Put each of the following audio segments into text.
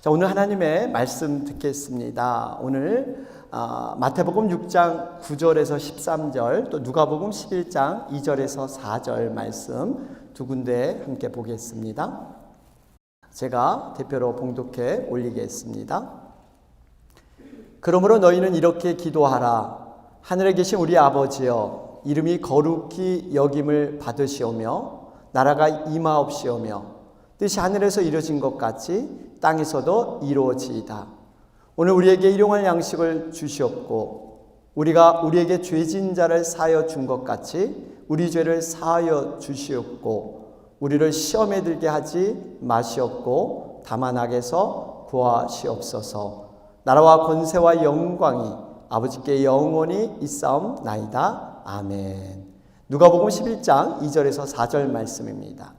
자, 오늘 하나님의 말씀 듣겠습니다. 오늘 마태복음 6장 9절에서 13절, 또 누가복음 11장 2절에서 4절 말씀 두 군데 함께 보겠습니다. 제가 대표로 봉독해 올리겠습니다. 그러므로 너희는 이렇게 기도하라. 하늘에 계신 우리 아버지여, 이름이 거룩히 여김을 받으시오며 나라가 임하옵시오며 뜻이 하늘에서 이루어진 것 같이 땅에서도 이루어지이다. 오늘 우리에게 일용할 양식을 주시옵고 우리가 우리에게 죄진 자를 사하여 준 것 같이 우리 죄를 사하여 주시옵고 우리를 시험에 들게 하지 마시옵고 다만 악에서 구하시옵소서. 나라와 권세와 영광이 아버지께 영원히 있사옵나이다. 아멘. 누가복음 11장 2절에서 4절 말씀입니다.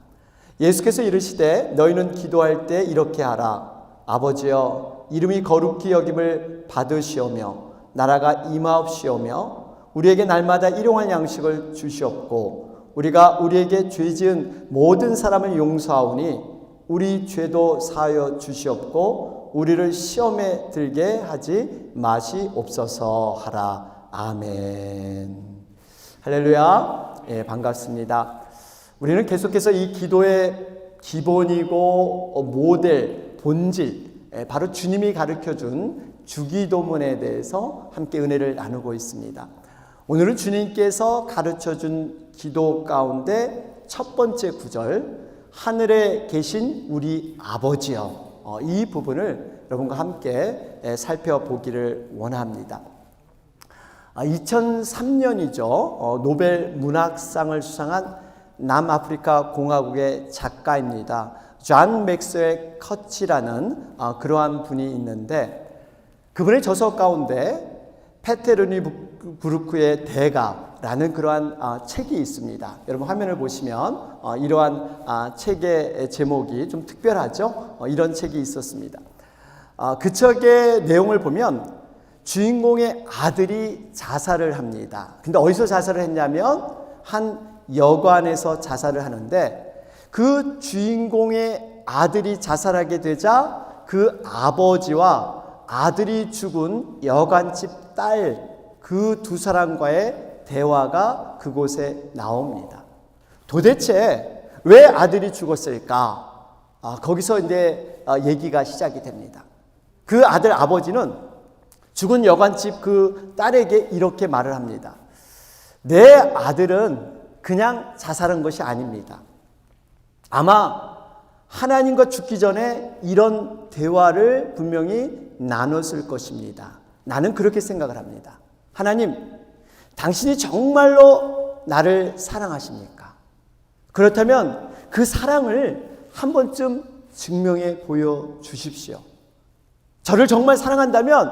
예수께서 이르시되 너희는 기도할 때 이렇게 하라. 아버지여, 이름이 거룩히 여김을 받으시오며 나라가 임하옵시오며 우리에게 날마다 일용할 양식을 주시옵고 우리가 우리에게 죄 지은 모든 사람을 용서하오니 우리 죄도 사하여 주시옵고 우리를 시험에 들게 하지 마시옵소서 하라. 아멘. 할렐루야. 반갑습니다. 우리는 계속해서 이 기도의 기본이고 모델, 본질, 바로 주님이 가르쳐준 주기도문에 대해서 함께 은혜를 나누고 있습니다. 오늘은 주님께서 가르쳐준 기도 가운데 첫 번째 구절, 하늘에 계신 우리 아버지여, 이 부분을 여러분과 함께 살펴보기를 원합니다. 2003년이죠. 노벨 문학상을 수상한 남아프리카 공화국의 작가입니다. 존 맥스웰 커치라는 그러한 분이 있는데 그분의 저서 가운데 페테르니 부르크의 대가라는 그러한 책이 있습니다. 여러분 화면을 보시면 이러한 책의 제목이 좀 특별하죠. 이런 책이 있었습니다. 그 책의 내용을 보면 주인공의 아들이 자살을 합니다. 근데 어디서 자살을 했냐면 한 여관에서 자살을 하는데 그 주인공의 아들이 자살하게 되자 그 아버지와 아들이 죽은 여관집 딸 그 두 사람과의 대화가 그곳에 나옵니다. 도대체 왜 아들이 죽었을까? 거기서 이제 얘기가 시작이 됩니다. 그 아들 아버지는 죽은 여관집 그 딸에게 이렇게 말을 합니다. 내 아들은 그냥 자살한 것이 아닙니다. 아마 하나님과 죽기 전에 이런 대화를 분명히 나눴을 것입니다. 나는 그렇게 생각을 합니다. 하나님, 당신이 정말로 나를 사랑하십니까? 그렇다면 그 사랑을 한 번쯤 증명해 보여주십시오. 저를 정말 사랑한다면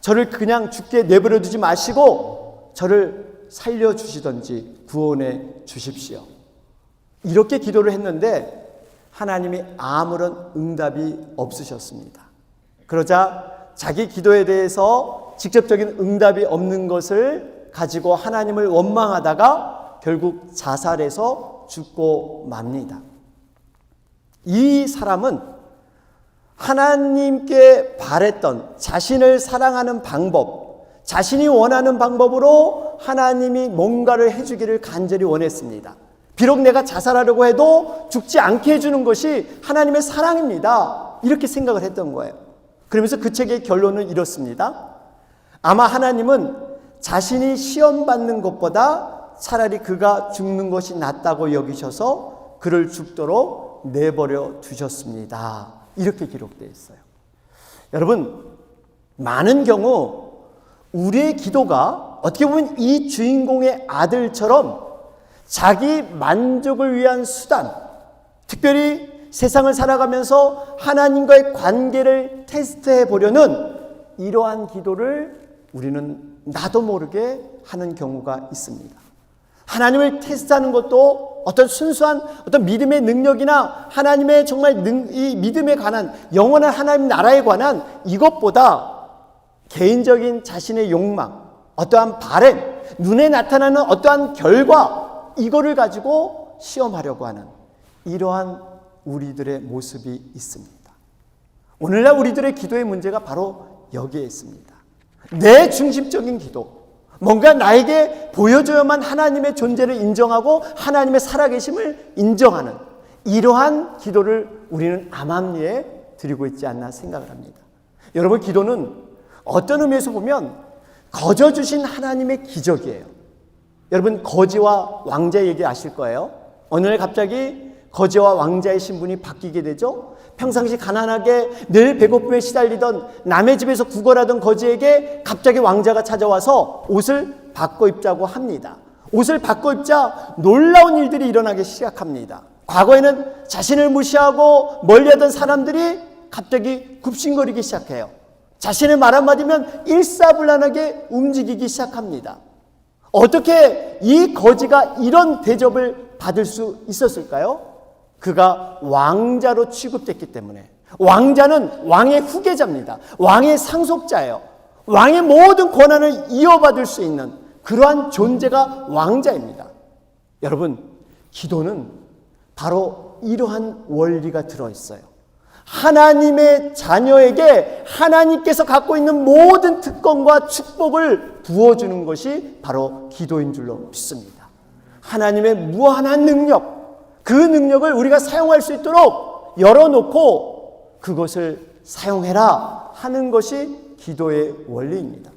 저를 그냥 죽게 내버려 두지 마시고 저를 살려주시든지 구원해 주십시오. 이렇게 기도를 했는데 하나님이 아무런 응답이 없으셨습니다. 그러자 자기 기도에 대해서 직접적인 응답이 없는 것을 가지고 하나님을 원망하다가 결국 자살해서 죽고 맙니다. 이 사람은 하나님께 바랬던 자신을 사랑하는 방법, 자신이 원하는 방법으로 하나님이 뭔가를 해주기를 간절히 원했습니다. 비록 내가 자살하려고 해도 죽지 않게 해주는 것이 하나님의 사랑입니다. 이렇게 생각을 했던 거예요. 그러면서 그 책의 결론은 이렇습니다. 아마 하나님은 자신이 시험받는 것보다 차라리 그가 죽는 것이 낫다고 여기셔서 그를 죽도록 내버려 두셨습니다. 이렇게 기록되어 있어요. 여러분, 많은 경우 우리의 기도가 어떻게 보면 이 주인공의 아들처럼 자기 만족을 위한 수단, 특별히 세상을 살아가면서 하나님과의 관계를 테스트해 보려는 이러한 기도를 우리는 나도 모르게 하는 경우가 있습니다. 하나님을 테스트하는 것도 어떤 순수한 어떤 믿음의 능력이나 하나님의 정말 이 믿음에 관한 영원한 하나님 나라에 관한 이것보다 개인적인 자신의 욕망, 어떠한 바램, 눈에 나타나는 어떠한 결과, 이거를 가지고 시험하려고 하는 이러한 우리들의 모습이 있습니다. 오늘날 우리들의 기도의 문제가 바로 여기에 있습니다. 내 중심적인 기도, 뭔가 나에게 보여줘야만 하나님의 존재를 인정하고 하나님의 살아계심을 인정하는 이러한 기도를 우리는 암암리에 드리고 있지 않나 생각을 합니다. 여러분, 기도는 어떤 의미에서 보면 거저 주신 하나님의 기적이에요. 여러분, 거지와 왕자 얘기 아실 거예요. 어느 날 갑자기 거지와 왕자의 신분이 바뀌게 되죠. 평상시 가난하게 늘 배고픔에 시달리던 남의 집에서 구걸하던 거지에게 갑자기 왕자가 찾아와서 옷을 바꿔 입자고 합니다. 옷을 바꿔 입자 놀라운 일들이 일어나기 시작합니다. 과거에는 자신을 무시하고 멀리하던 사람들이 갑자기 굽신거리기 시작해요. 자신의 말 한마디면 일사불란하게 움직이기 시작합니다. 어떻게 이 거지가 이런 대접을 받을 수 있었을까요? 그가 왕자로 취급됐기 때문에. 왕자는 왕의 후계자입니다. 왕의 상속자예요. 왕의 모든 권한을 이어받을 수 있는 그러한 존재가 왕자입니다. 여러분, 기도는 바로 이러한 원리가 들어있어요. 하나님의 자녀에게 하나님께서 갖고 있는 모든 특권과 축복을 부어주는 것이 바로 기도인 줄로 믿습니다. 하나님의 무한한 능력, 그 능력을 우리가 사용할 수 있도록 열어놓고 그것을 사용해라 하는 것이 기도의 원리입니다.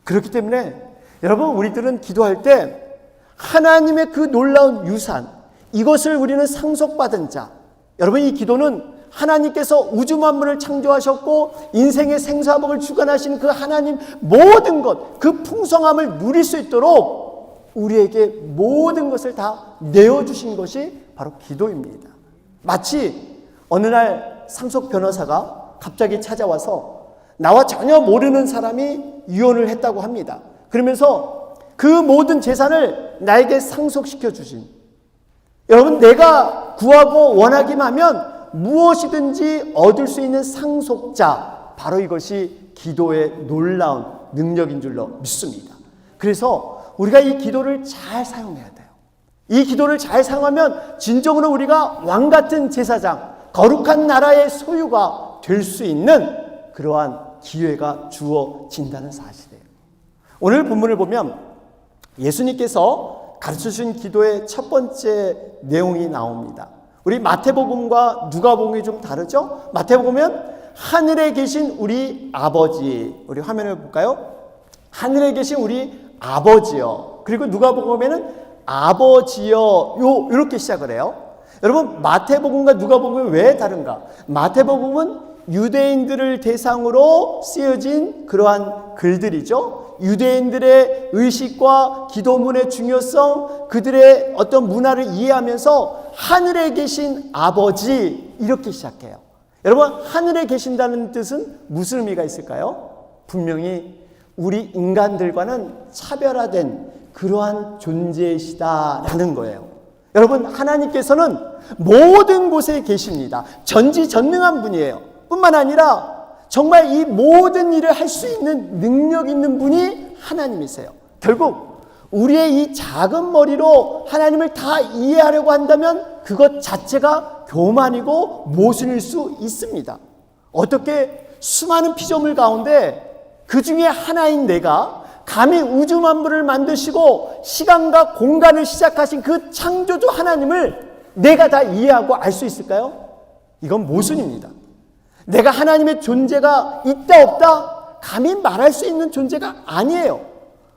그렇기 때문에 여러분, 우리들은 기도할 때 하나님의 그 놀라운 유산, 이것을 우리는 상속받은 자, 여러분, 이 기도는 하나님께서 우주 만물을 창조하셨고 인생의 생사복을 주관하신 그 하나님 모든 것, 그 풍성함을 누릴 수 있도록 우리에게 모든 것을 다 내어주신 것이 바로 기도입니다. 마치 어느 날 상속 변호사가 갑자기 찾아와서 나와 전혀 모르는 사람이 이혼을 했다고 합니다. 그러면서 그 모든 재산을 나에게 상속시켜 주신, 여러분, 내가 구하고 원하기만 하면 무엇이든지 얻을 수 있는 상속자, 바로 이것이 기도의 놀라운 능력인 줄로 믿습니다. 그래서 우리가 이 기도를 잘 사용해야 돼요. 이 기도를 잘 사용하면 진정으로 우리가 왕같은 제사장, 거룩한 나라의 소유가 될 수 있는 그러한 기회가 주어진다는 사실이에요. 오늘 본문을 보면 예수님께서 가르쳐주신 기도의 첫 번째 내용이 나옵니다. 우리 마태복음과 누가복음이 좀 다르죠? 마태복음은 하늘에 계신 우리 아버지, 우리 화면을 볼까요? 하늘에 계신 우리 아버지여. 그리고 누가복음에는 아버지여, 이렇게 시작을 해요. 여러분, 마태복음과 누가복음이 왜 다른가? 마태복음은 유대인들을 대상으로 쓰여진 그러한 글들이죠. 유대인들의 의식과 기도문의 중요성, 그들의 어떤 문화를 이해하면서 하늘에 계신 아버지, 이렇게 시작해요. 여러분, 하늘에 계신다는 뜻은 무슨 의미가 있을까요? 분명히 우리 인간들과는 차별화된 그러한 존재이시다라는 거예요. 여러분, 하나님께서는 모든 곳에 계십니다. 전지전능한 분이에요. 뿐만 아니라 정말 이 모든 일을 할 수 있는 능력 있는 분이 하나님이세요. 결국 우리의 이 작은 머리로 하나님을 다 이해하려고 한다면 그것 자체가 교만이고 모순일 수 있습니다. 어떻게 수많은 피조물 가운데 그 중에 하나인 내가 감히 우주 만물을 만드시고 시간과 공간을 시작하신 그 창조주 하나님을 내가 다 이해하고 알 수 있을까요? 이건 모순입니다. 내가 하나님의 존재가 있다 없다 감히 말할 수 있는 존재가 아니에요.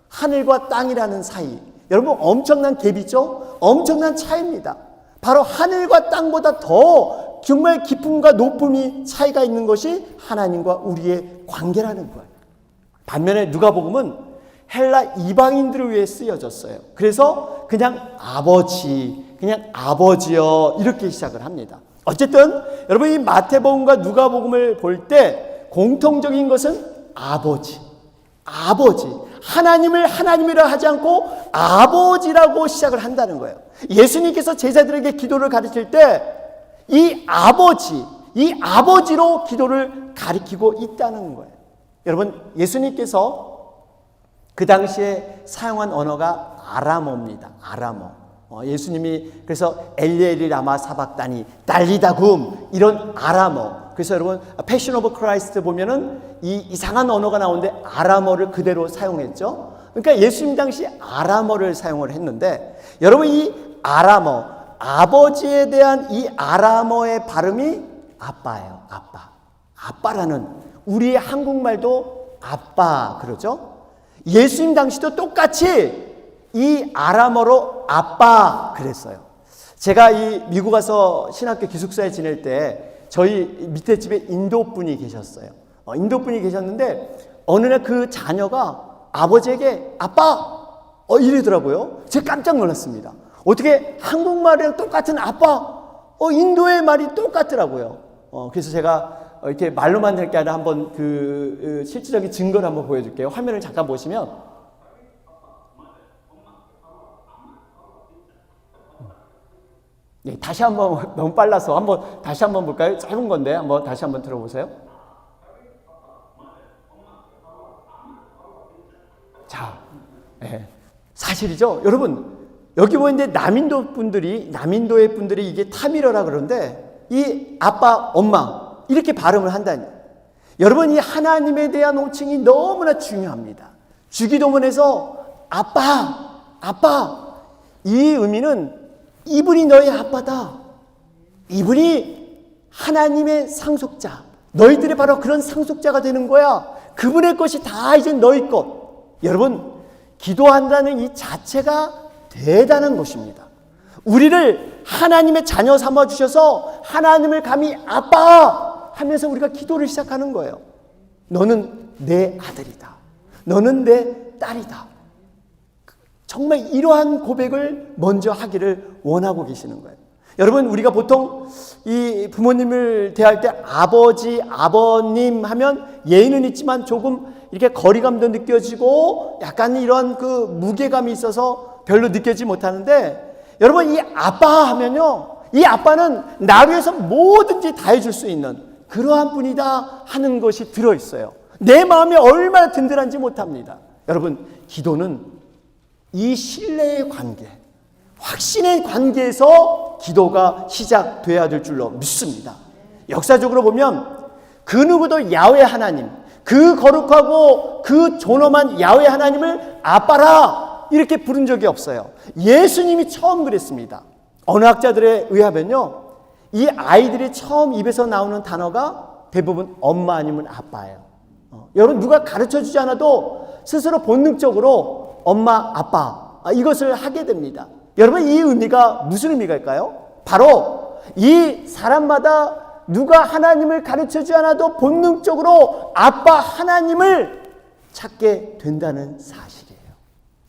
하늘과 땅이라는 사이, 여러분, 엄청난 갭이죠? 엄청난 차이입니다. 바로 하늘과 땅보다 더 정말 깊음과 높음이 차이가 있는 것이 하나님과 우리의 관계라는 거예요. 반면에 누가복음은 헬라 이방인들을 위해 쓰여졌어요. 그래서 그냥 아버지, 그냥 아버지여, 이렇게 시작을 합니다. 어쨌든 여러분, 이 마태복음과 누가복음을 볼 때 공통적인 것은 아버지, 하나님을 하나님이라 하지 않고 아버지라고 시작을 한다는 거예요. 예수님께서 제자들에게 기도를 가르칠 때 이 아버지로 기도를 가리키고 있다는 거예요. 여러분, 예수님께서 그 당시에 사용한 언어가 아람어입니다. 아람어. 예수님이 그래서 엘리엘리 라마 사박다니 달리다굼 이런 아람어. 그래서 여러분 패션 오브 크라이스트 보면은 이 이상한 언어가 나오는데 아람어를 그대로 사용했죠. 그러니까 예수님 당시 아람어를 사용을 했는데 여러분 이 아람어 아버지에 대한 이 아람어의 발음이 아빠예요. 아빠. 아빠라는 우리의 한국말도 아빠 그러죠. 예수님 당시도 똑같이 이 아람어로 아빠 그랬어요. 제가 이 미국 가서 신학교 기숙사에 지낼 때 저희 밑에 집에 인도 분이 계셨어요. 인도 분이 계셨는데 어느 날 그 자녀가 아버지에게 아빠 이러더라고요. 제가 깜짝 놀랐습니다. 어떻게 한국말이랑 똑같은 아빠 인도의 말이 똑같더라고요. 그래서 제가 이렇게 말로만 할 게 아니라 한번 그 실질적인 증거를 한번 보여줄게요. 화면을 잠깐 보시면 다시 한번 너무 빨라서 한번 다시 한번 볼까요? 짧은 건데 한번 다시 한번 들어보세요. 자, 사실이죠, 여러분. 여기 보이는데 남인도의 분들이 이게 타미러라 그러는데 이 아빠, 엄마 이렇게 발음을 한다니. 여러분 이 하나님에 대한 호칭이 너무나 중요합니다. 주기도문에서 아빠 이 의미는 이분이 너의 아빠다. 이분이 하나님의 상속자. 너희들이 바로 그런 상속자가 되는 거야. 그분의 것이 다 이제 너희 것. 여러분, 기도한다는 이 자체가 대단한 것입니다. 우리를 하나님의 자녀 삼아주셔서 하나님을 감히 아빠 하면서 우리가 기도를 시작하는 거예요. 너는 내 아들이다. 너는 내 딸이다. 정말 이러한 고백을 먼저 하기를 원하고 계시는 거예요. 여러분 우리가 보통 이 부모님을 대할 때 아버지, 아버님 하면 예의는 있지만 조금 이렇게 거리감도 느껴지고 약간 이런 그 무게감이 있어서 별로 느껴지지 못하는데 여러분 이 아빠 하면요. 이 아빠는 나를 위해서 뭐든지 다 해줄 수 있는 그러한 분이다 하는 것이 들어있어요. 내 마음이 얼마나 든든한지 못합니다. 여러분 기도는 이 신뢰의 관계, 확신의 관계에서 기도가 시작돼야 될 줄로 믿습니다. 역사적으로 보면 그 누구도 야훼 하나님, 그 거룩하고 그 존엄한 야훼 하나님을 아빠라 이렇게 부른 적이 없어요. 예수님이 처음 그랬습니다. 언어학자들에 의하면요, 이 아이들이 처음 입에서 나오는 단어가 대부분 엄마 아니면 아빠예요. 여러분 누가 가르쳐주지 않아도 스스로 본능적으로 엄마, 아빠 이것을 하게 됩니다. 여러분 이 의미가 무슨 의미일까요? 바로 이 사람마다 누가 하나님을 가르쳐주지 않아도 본능적으로 아빠 하나님을 찾게 된다는 사실이에요.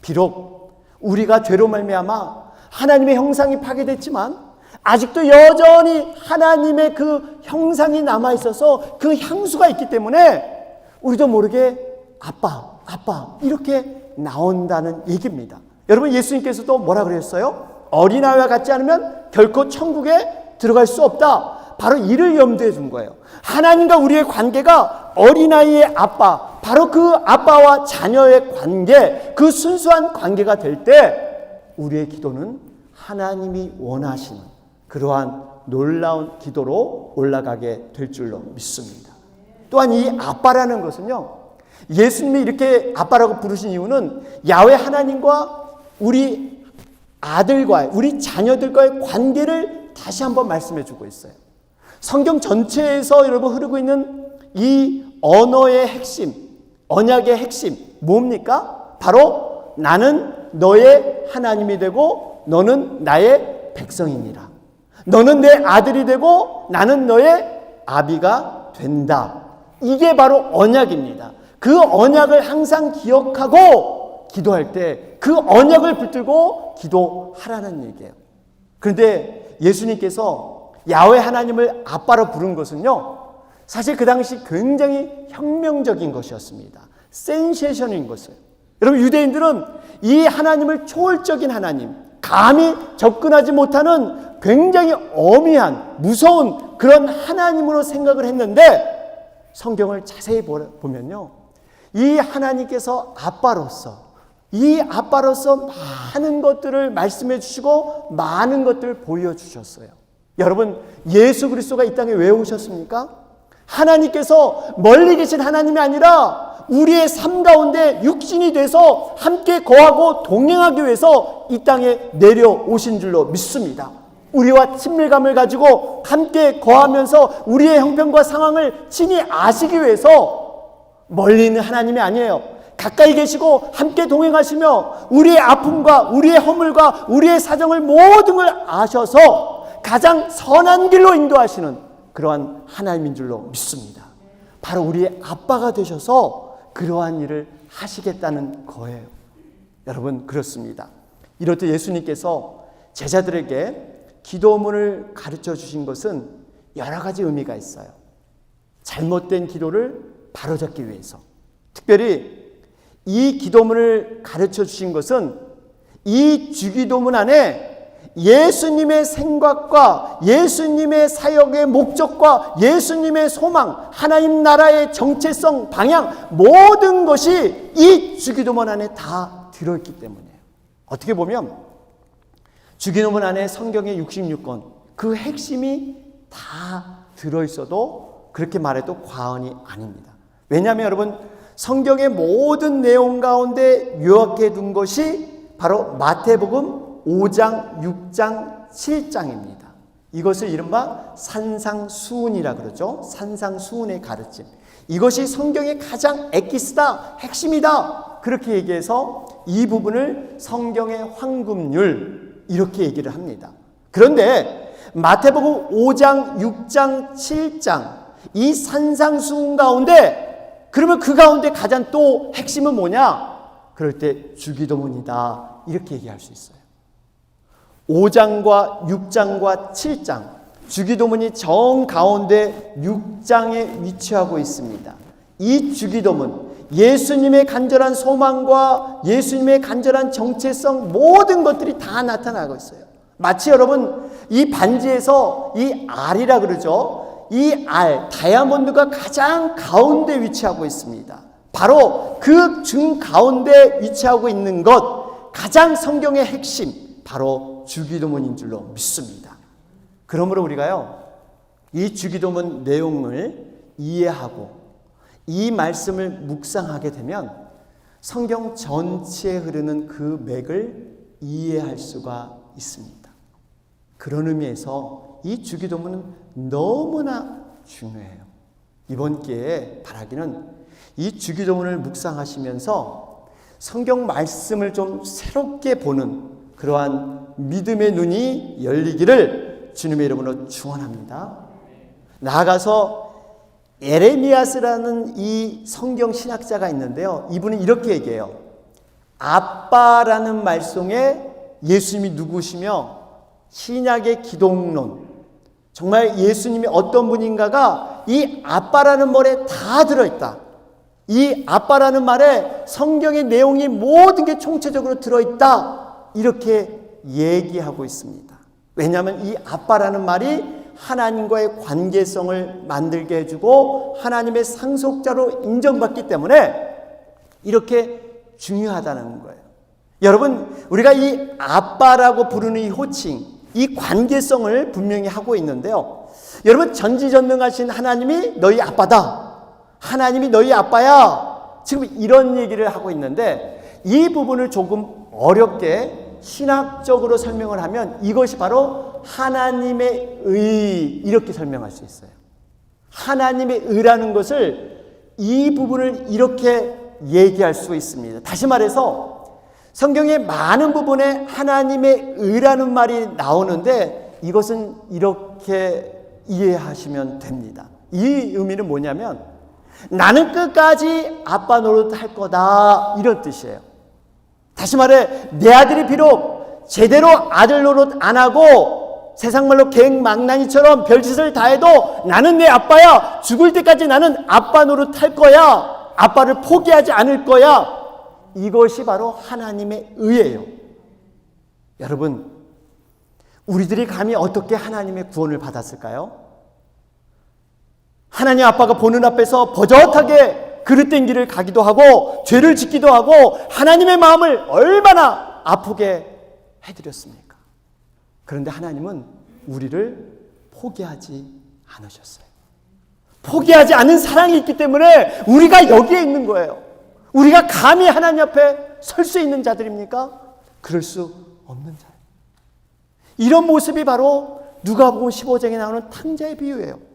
비록 우리가 죄로 말미암아 하나님의 형상이 파괴됐지만 아직도 여전히 하나님의 그 형상이 남아있어서 그 향수가 있기 때문에 우리도 모르게 아빠 이렇게 나온다는 얘기입니다. 여러분 예수님께서도 뭐라 그랬어요? 어린아이와 같지 않으면 결코 천국에 들어갈 수 없다. 바로 이를 염두에 둔 거예요. 하나님과 우리의 관계가 어린아이의 아빠, 바로 그 아빠와 자녀의 관계, 그 순수한 관계가 될 때 우리의 기도는 하나님이 원하시는 그러한 놀라운 기도로 올라가게 될 줄로 믿습니다. 또한 이 아빠라는 것은요, 예수님이 이렇게 아빠라고 부르신 이유는 야훼 하나님과 우리 아들과의, 우리 자녀들과의 관계를 다시 한번 말씀해 주고 있어요. 성경 전체에서 여러분 흐르고 있는 이 언어의 핵심, 언약의 핵심 뭡니까? 바로 나는 너의 하나님이 되고 너는 나의 백성이니라. 너는 내 아들이 되고 나는 너의 아비가 된다. 이게 바로 언약입니다. 그 언약을 항상 기억하고 기도할 때 그 언약을 붙들고 기도하라는 얘기예요. 그런데 예수님께서 야훼 하나님을 아빠로 부른 것은요, 사실 그 당시 굉장히 혁명적인 것이었습니다. 센세이션인 것을. 여러분 유대인들은 이 하나님을 초월적인 하나님, 감히 접근하지 못하는 굉장히 엄미한 무서운 그런 하나님으로 생각을 했는데 성경을 자세히 보면요, 이 하나님께서 아빠로서 이 아빠로서 많은 것들을 말씀해 주시고 많은 것들을 보여주셨어요. 여러분, 예수 그리스도가 이 땅에 왜 오셨습니까? 하나님께서 멀리 계신 하나님이 아니라 우리의 삶 가운데 육신이 돼서 함께 거하고 동행하기 위해서 이 땅에 내려오신 줄로 믿습니다. 우리와 친밀감을 가지고 함께 거하면서 우리의 형편과 상황을 친히 아시기 위해서 멀리 있는 하나님이 아니에요. 가까이 계시고 함께 동행하시며 우리의 아픔과 우리의 허물과 우리의 사정을 모든 걸 아셔서 가장 선한 길로 인도하시는 그러한 하나님인 줄로 믿습니다. 바로 우리의 아빠가 되셔서 그러한 일을 하시겠다는 거예요. 여러분, 그렇습니다. 이럴 때 예수님께서 제자들에게 기도문을 가르쳐 주신 것은 여러 가지 의미가 있어요. 잘못된 기도를 바로잡기 위해서, 특별히 이 기도문을 가르쳐 주신 것은 이 주기도문 안에 예수님의 생각과 예수님의 사역의 목적과 예수님의 소망, 하나님 나라의 정체성, 방향, 모든 것이 이 주기도문 안에 다 들어있기 때문이에요. 어떻게 보면 주기도문 안에 성경의 66권 그 핵심이 다 들어있어도 그렇게 말해도 과언이 아닙니다. 왜냐하면 여러분, 성경의 모든 내용 가운데 요약해 둔 것이 바로 마태복음 5장, 6장, 7장입니다. 이것을 이른바 산상수훈이라 그러죠. 산상수훈의 가르침. 이것이 성경의 가장 엑기스다, 핵심이다. 그렇게 얘기해서 이 부분을 성경의 황금률 이렇게 얘기를 합니다. 그런데 마태복음 5장, 6장, 7장 이 산상수훈 가운데 그러면 그 가운데 가장 또 핵심은 뭐냐? 그럴 때 주기도문이다. 이렇게 얘기할 수 있어요. 5장과 6장과 7장 주기도문이 정 가운데 6장에 위치하고 있습니다. 이 주기도문 예수님의 간절한 소망과 예수님의 간절한 정체성 모든 것들이 다 나타나고 있어요. 마치 여러분 이 반지에서 이 알이라 그러죠. 이 알, 다이아몬드가 가장 가운데 위치하고 있습니다. 바로 그 중 가운데 위치하고 있는 것, 가장 성경의 핵심, 바로 주기도문인 줄로 믿습니다. 그러므로 우리가요, 이 주기도문 내용을 이해하고 이 말씀을 묵상하게 되면 성경 전체에 흐르는 그 맥을 이해할 수가 있습니다. 그런 의미에서 이 주기도문은 너무나 중요해요. 이번 기회에 바라기는 이 주기도문을 묵상하시면서 성경 말씀을 좀 새롭게 보는 그러한 믿음의 눈이 열리기를 주님의 이름으로 축원합니다. 나아가서 에레미야스라는 이 성경 신학자가 있는데요. 이분은 이렇게 얘기해요. 아빠라는 말씀에 예수님이 누구시며 신약의 기독론, 정말 예수님이 어떤 분인가가 이 아빠라는 말에 다 들어있다. 이 아빠라는 말에 성경의 내용이 모든 게 총체적으로 들어있다. 이렇게 얘기하고 있습니다. 왜냐하면 이 아빠라는 말이 하나님과의 관계성을 만들게 해주고 하나님의 상속자로 인정받기 때문에 이렇게 중요하다는 거예요. 여러분, 우리가 이 아빠라고 부르는 이 호칭, 이 관계성을 분명히 하고 있는데요. 여러분, 전지전능하신 하나님이 너희 아빠다. 하나님이 너희 아빠야. 지금 이런 얘기를 하고 있는데 이 부분을 조금 어렵게 신학적으로 설명을 하면 이것이 바로 하나님의 의, 이렇게 설명할 수 있어요. 하나님의 의라는 것을 이 부분을 이렇게 얘기할 수 있습니다. 다시 말해서 성경의 많은 부분에 하나님의 의라는 말이 나오는데 이것은 이렇게 이해하시면 됩니다. 이 의미는 뭐냐면 나는 끝까지 아빠 노릇할 거다, 이런 뜻이에요. 다시 말해, 내 아들이 비록 제대로 아들 노릇 안 하고 세상 말로 갱망나니처럼 별짓을 다 해도 나는 내 아빠야. 죽을 때까지 나는 아빠 노릇 할 거야. 아빠를 포기하지 않을 거야. 이것이 바로 하나님의 의예요. 여러분, 우리들이 감히 어떻게 하나님의 구원을 받았을까요? 하나님 아빠가 보는 앞에서 버젓하게 그릇된 길을 가기도 하고 죄를 짓기도 하고 하나님의 마음을 얼마나 아프게 해드렸습니까? 그런데 하나님은 우리를 포기하지 않으셨어요. 포기하지 않은 사랑이 있기 때문에 우리가 여기에 있는 거예요. 우리가 감히 하나님 앞에 설 수 있는 자들입니까? 그럴 수 없는 자예요. 이런 모습이 바로 누가복음 15장에 나오는 탕자의 비유예요.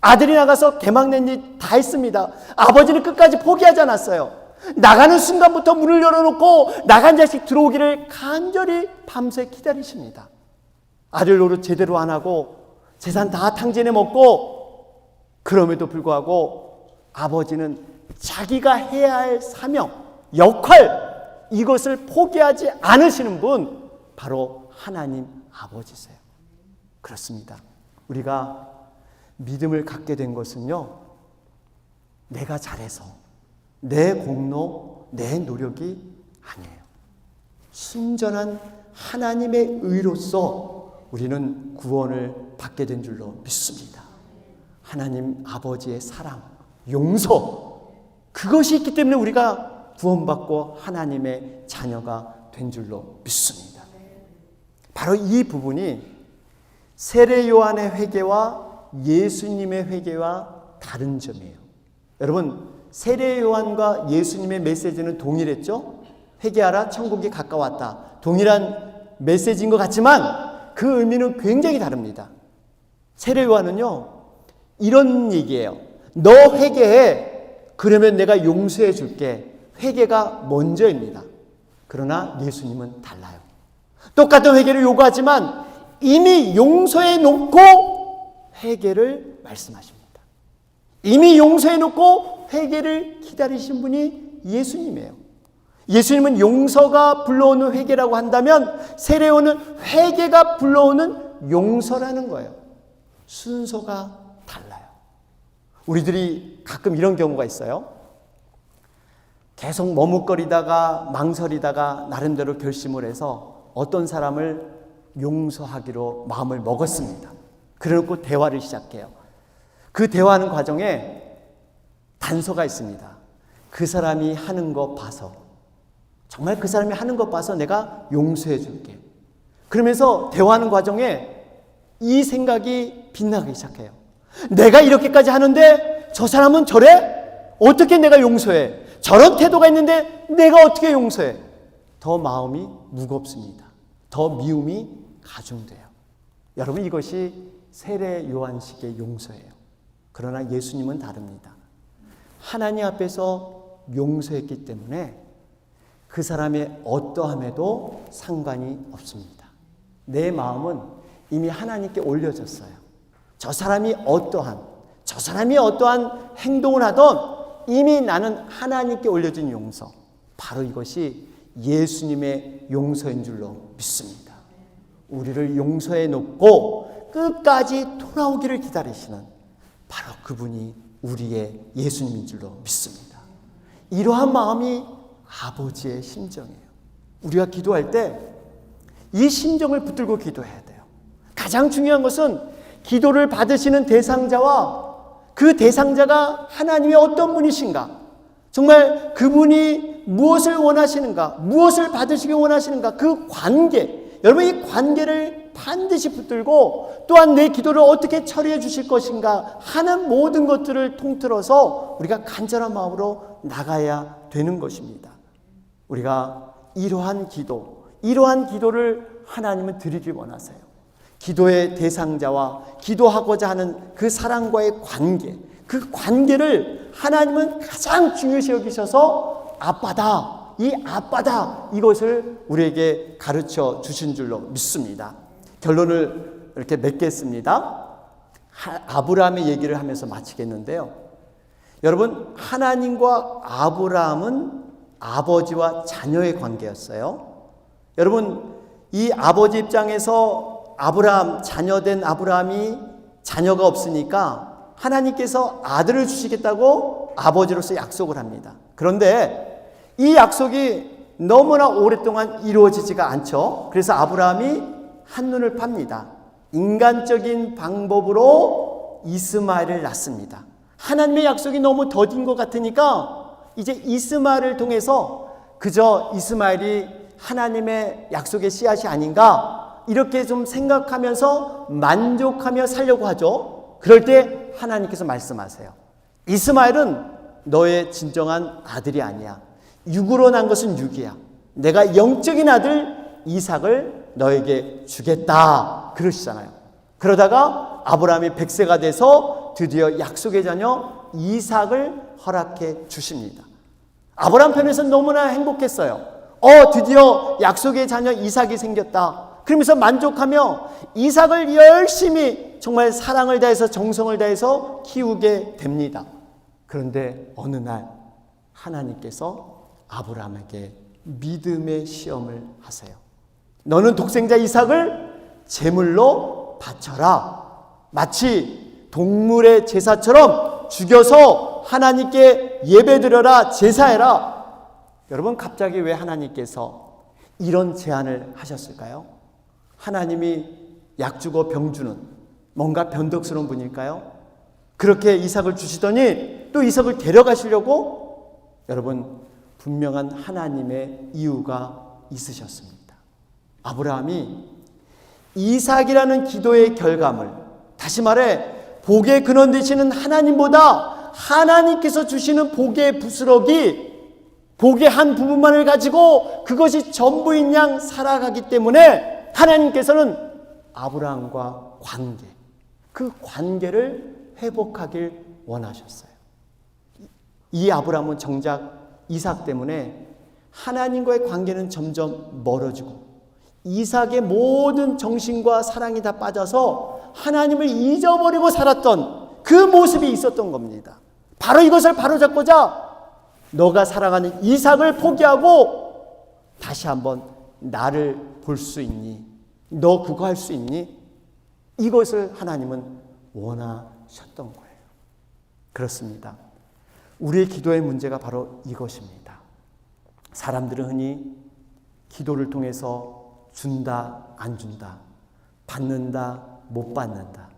아들이 나가서 개막낸 일 다 했습니다. 아버지는 끝까지 포기하지 않았어요. 나가는 순간부터 문을 열어놓고 나간 자식 들어오기를 간절히 밤새 기다리십니다. 아들 노릇 제대로 안 하고 재산 다 탕진해 먹고, 그럼에도 불구하고 아버지는 자기가 해야 할 사명, 역할, 이것을 포기하지 않으시는 분, 바로 하나님 아버지세요. 그렇습니다. 우리가 믿음을 갖게 된 것은요, 내가 잘해서, 내 공로, 내 노력이 아니에요. 순전한 하나님의 의로서 우리는 구원을 받게 된 줄로 믿습니다. 하나님 아버지의 사랑, 용서, 그것이 있기 때문에 우리가 구원받고 하나님의 자녀가 된 줄로 믿습니다. 바로 이 부분이 세례 요한의 회개와 예수님의 회개와 다른 점이에요. 여러분, 세례 요한과 예수님의 메시지는 동일했죠? 회개하라, 천국이 가까웠다. 동일한 메시지인 것 같지만 그 의미는 굉장히 다릅니다. 세례 요한은요, 이런 얘기예요. 너 회개해. 그러면 내가 용서해 줄게. 회개가 먼저입니다. 그러나 예수님은 달라요. 똑같은 회개를 요구하지만 이미 용서해 놓고 회개를 말씀하십니다. 이미 용서해 놓고 회개를 기다리신 분이 예수님이에요. 예수님은 용서가 불러오는 회개라고 한다면 세례요한은 회개가 불러오는 용서라는 거예요. 순서가 달라요. 우리들이 가끔 이런 경우가 있어요. 계속 머뭇거리다가 망설이다가 나름대로 결심을 해서 어떤 사람을 용서하기로 마음을 먹었습니다. 그래놓고 대화를 시작해요. 그 대화하는 과정에 단서가 있습니다. 그 사람이 하는 거 봐서, 정말 그 사람이 하는 거 봐서 내가 용서해 줄게. 그러면서 대화하는 과정에 이 생각이 빛나기 시작해요. 내가 이렇게까지 하는데 저 사람은 저래? 어떻게 내가 용서해? 저런 태도가 있는데 내가 어떻게 용서해? 더 마음이 무겁습니다. 더 미움이 가중돼요. 여러분, 이것이 세례 요한식의 용서예요. 그러나 예수님은 다릅니다. 하나님 앞에서 용서했기 때문에 그 사람의 어떠함에도 상관이 없습니다. 내 마음은 이미 하나님께 올려졌어요. 저 사람이 어떠한 행동을 하던 이미 나는 하나님께 올려진 용서, 바로 이것이 예수님의 용서인 줄로 믿습니다. 우리를 용서해 놓고 끝까지 돌아오기를 기다리시는 바로 그분이 우리의 예수님인 줄로 믿습니다. 이러한 마음이 아버지의 심정이에요. 우리가 기도할 때 이 심정을 붙들고 기도해야 돼요. 가장 중요한 것은 기도를 받으시는 대상자와 그 대상자가 하나님의 어떤 분이신가, 정말 그분이 무엇을 원하시는가, 무엇을 받으시기 원하시는가, 그 관계, 여러분 이 관계를 반드시 붙들고 또한 내 기도를 어떻게 처리해 주실 것인가 하는 모든 것들을 통틀어서 우리가 간절한 마음으로 나가야 되는 것입니다. 우리가 이러한 기도를 하나님은 드리길 원하세요. 기도의 대상자와 기도하고자 하는 그 사랑과의 관계, 그 관계를 하나님은 가장 중요시 여기셔서 아빠다, 이것을 우리에게 가르쳐 주신 줄로 믿습니다. 결론을 이렇게 맺겠습니다. 아브라함의 얘기를 하면서 마치겠는데요. 여러분, 하나님과 아브라함은 아버지와 자녀의 관계였어요. 여러분, 이 아버지 입장에서 자녀된 아브라함이 자녀가 없으니까 하나님께서 아들을 주시겠다고 아버지로서 약속을 합니다. 그런데 이 약속이 너무나 오랫동안 이루어지지가 않죠. 그래서 아브라함이 한눈을 팝니다. 인간적인 방법으로 이스마엘을 낳습니다. 하나님의 약속이 너무 더딘 것 같으니까 이제 이스마엘을 통해서 그저 이스마엘이 하나님의 약속의 씨앗이 아닌가 이렇게 좀 생각하면서 만족하며 살려고 하죠. 그럴 때 하나님께서 말씀하세요. 이스마엘은 너의 진정한 아들이 아니야. 육으로 난 것은 육이야. 내가 영적인 아들 이삭을 너에게 주겠다 그러시잖아요. 그러다가 아브라함이 100세가 돼서 드디어 약속의 자녀 이삭을 허락해 주십니다. 아브라함 편에서는 너무나 행복했어요. 드디어 약속의 자녀 이삭이 생겼다. 그러면서 만족하며 이삭을 열심히 정말 사랑을 다해서 정성을 다해서 키우게 됩니다. 그런데 어느 날 하나님께서 아브라함에게 믿음의 시험을 하세요. 너는 독생자 이삭을 제물로 바쳐라. 마치 동물의 제사처럼 죽여서 하나님께 예배드려라, 제사해라. 여러분, 갑자기 왜 하나님께서 이런 제안을 하셨을까요? 하나님이 약 주고 병 주는 뭔가 변덕스러운 분일까요? 그렇게 이삭을 주시더니 또 이삭을 데려가시려고? 여러분, 분명한 하나님의 이유가 있으셨습니다. 아브라함이 이삭이라는 기도의 결과물, 다시 말해 복의 근원 되시는 하나님보다 하나님께서 주시는 복의 부스러기, 복의 한 부분만을 가지고 그것이 전부인 양 살아가기 때문에 하나님께서는 아브라함과 관계, 그 관계를 회복하길 원하셨어요. 이 아브라함은 정작 이삭 때문에 하나님과의 관계는 점점 멀어지고 이삭의 모든 정신과 사랑이 다 빠져서 하나님을 잊어버리고 살았던 그 모습이 있었던 겁니다. 바로 이것을 바로잡고자 너가 사랑하는 이삭을 포기하고 다시 한번 나를 볼 수 있니? 너 그거 할 수 있니? 이것을 하나님은 원하셨던 거예요. 그렇습니다. 우리의 기도의 문제가 바로 이것입니다. 사람들은 흔히 기도를 통해서 준다, 안 준다, 받는다, 못 받는다,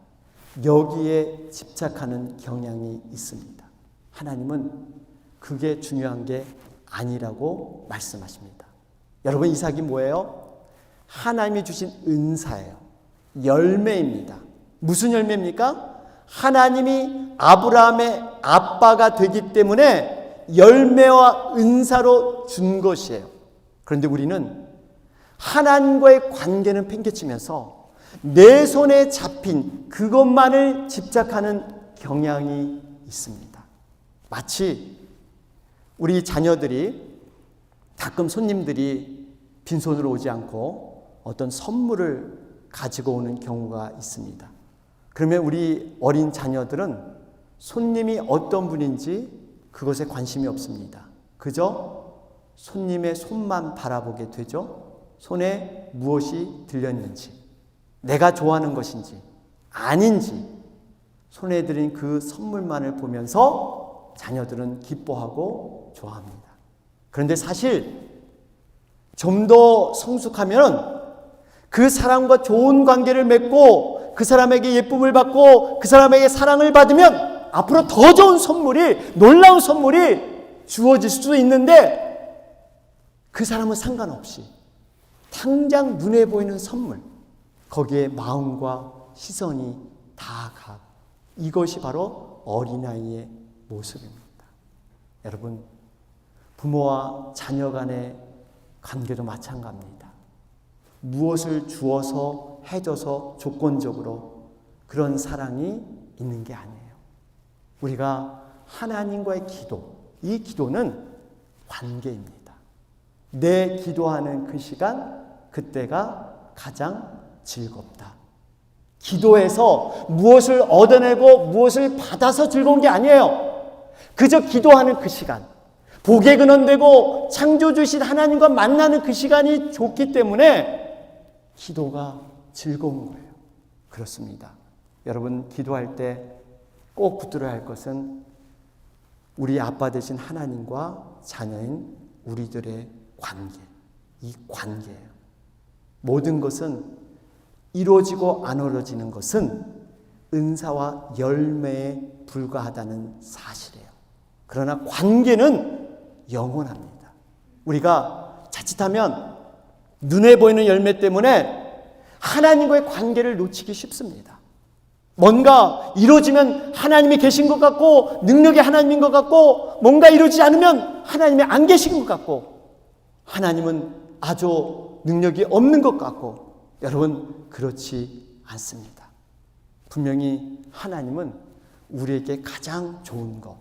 여기에 집착하는 경향이 있습니다. 하나님은 그게 중요한 게 아니라고 말씀하십니다. 여러분, 이삭이 뭐예요? 하나님이 주신 은사예요. 열매입니다. 무슨 열매입니까? 하나님이 아브라함의 아빠가 되기 때문에 열매와 은사로 준 것이에요. 그런데 우리는 하나님과의 관계는 팽개치면서 내 손에 잡힌 그것만을 집착하는 경향이 있습니다. 마치 우리 자녀들이 가끔 손님들이 빈손으로 오지 않고 어떤 선물을 가지고 오는 경우가 있습니다. 그러면 우리 어린 자녀들은 손님이 어떤 분인지 그것에 관심이 없습니다. 그저 손님의 손만 바라보게 되죠. 손에 무엇이 들렸는지, 내가 좋아하는 것인지 아닌지 손에 들인 그 선물만을 보면서 자녀들은 기뻐하고 좋아합니다. 그런데 사실 좀 더 성숙하면 그 사람과 좋은 관계를 맺고 그 사람에게 예쁨을 받고 그 사람에게 사랑을 받으면 앞으로 더 좋은 선물이, 놀라운 선물이 주어질 수도 있는데 그 사람은 상관없이 당장 눈에 보이는 선물, 거기에 마음과 시선이 다 가. 이것이 바로 어린아이의 모습입니다. 여러분, 부모와 자녀 간의 관계도 마찬가지입니다. 무엇을 주어서 해줘서 조건적으로 그런 사랑이 있는 게 아니에요. 우리가 하나님과의 기도, 이 기도는 관계입니다. 내 기도하는 그 시간, 그때가 가장 즐겁다. 기도해서 무엇을 얻어내고 무엇을 받아서 즐거운 게 아니에요. 그저 기도하는 그 시간, 복의 근원되고 창조주신 하나님과 만나는 그 시간이 좋기 때문에 기도가 즐거운 거예요. 그렇습니다. 여러분, 기도할 때 꼭 붙들어야 할 것은 우리 아빠 되신 하나님과 자녀인 우리들의 관계, 이 관계예요. 모든 것은 이루어지고 안 이루어지는 것은 은사와 열매에 불과하다는 사실이에요. 그러나 관계는 영원합니다. 우리가 자칫하면 눈에 보이는 열매 때문에 하나님과의 관계를 놓치기 쉽습니다. 뭔가 이루어지면 하나님이 계신 것 같고 능력이 하나님인 것 같고 뭔가 이루어지지 않으면 하나님이 안 계신 것 같고 하나님은 아주 능력이 없는 것 같고 여러분 그렇지 않습니다. 분명히 하나님은 우리에게 가장 좋은 것,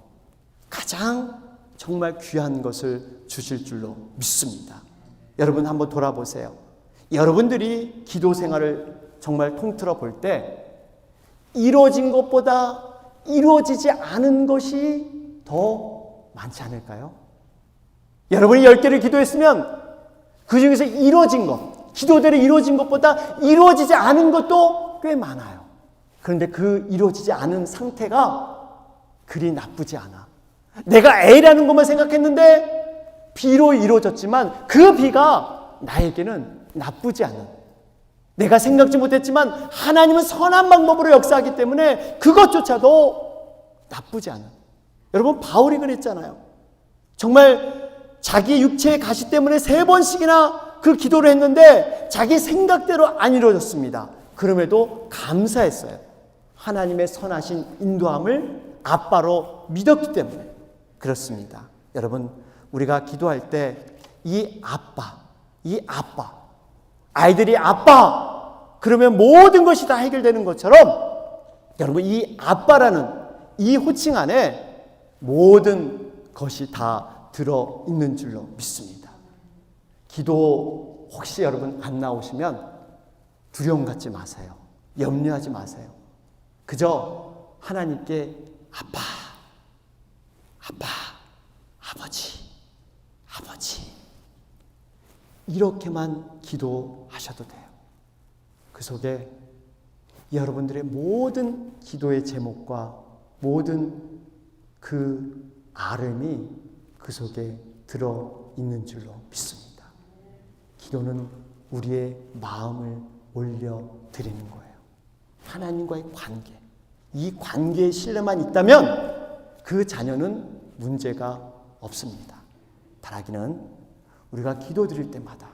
가장 정말 귀한 것을 주실 줄로 믿습니다. 여러분 한번 돌아보세요. 여러분들이 기도 생활을 정말 통틀어 볼 때 이루어진 것보다 이루어지지 않은 것이 더 많지 않을까요? 여러분이 10개를 기도했으면 그 중에서 이루어진 것, 기도대로 이루어진 것보다 이루어지지 않은 것도 꽤 많아요. 그런데 그 이루어지지 않은 상태가 그리 나쁘지 않아. 내가 A라는 것만 생각했는데 B로 이루어졌지만 그 B가 나에게는 나쁘지 않은, 내가 생각지 못했지만 하나님은 선한 방법으로 역사하기 때문에 그것조차도 나쁘지 않은. 여러분 바울이 그랬잖아요. 정말 자기 육체의 가시 때문에 3번씩이나 그 기도를 했는데 자기 생각대로 안 이루어졌습니다. 그럼에도 감사했어요. 하나님의 선하신 인도함을 아빠로 믿었기 때문에 그렇습니다. 여러분 우리가 기도할 때 이 아빠, 아이들이 아빠 그러면 모든 것이 다 해결되는 것처럼 여러분 이 아빠라는 이 호칭 안에 모든 것이 다 들어있는 줄로 믿습니다. 기도 혹시 여러분 안 나오시면 두려움 갖지 마세요. 염려하지 마세요. 그저 하나님께 아빠, 아버지 이렇게만 기도하셔도 돼요. 그 속에 여러분들의 모든 기도의 제목과 모든 그 아름이 그 속에 들어있는 줄로 믿습니다. 기도는 우리의 마음을 올려드리는 거예요. 하나님과의 관계, 이 관계의 신뢰만 있다면 그 자녀는 문제가 없습니다. 바라기는 우리가 기도드릴 때마다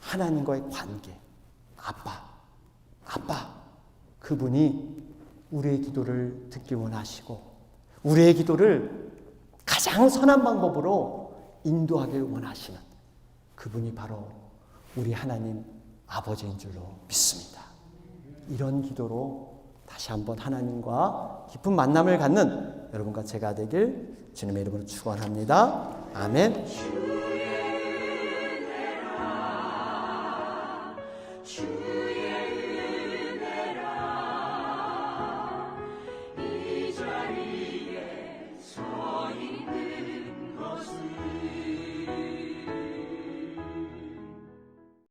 하나님과의 관계, 아빠, 그분이 우리의 기도를 듣기 원하시고 우리의 기도를 가장 선한 방법으로 인도하길 원하시는 그분이 바로 우리 하나님 아버지인 줄로 믿습니다. 이런 기도로 다시 한번 하나님과 깊은 만남을 갖는 여러분과 제가 되길 주님의 이름으로 축원합니다. 아멘.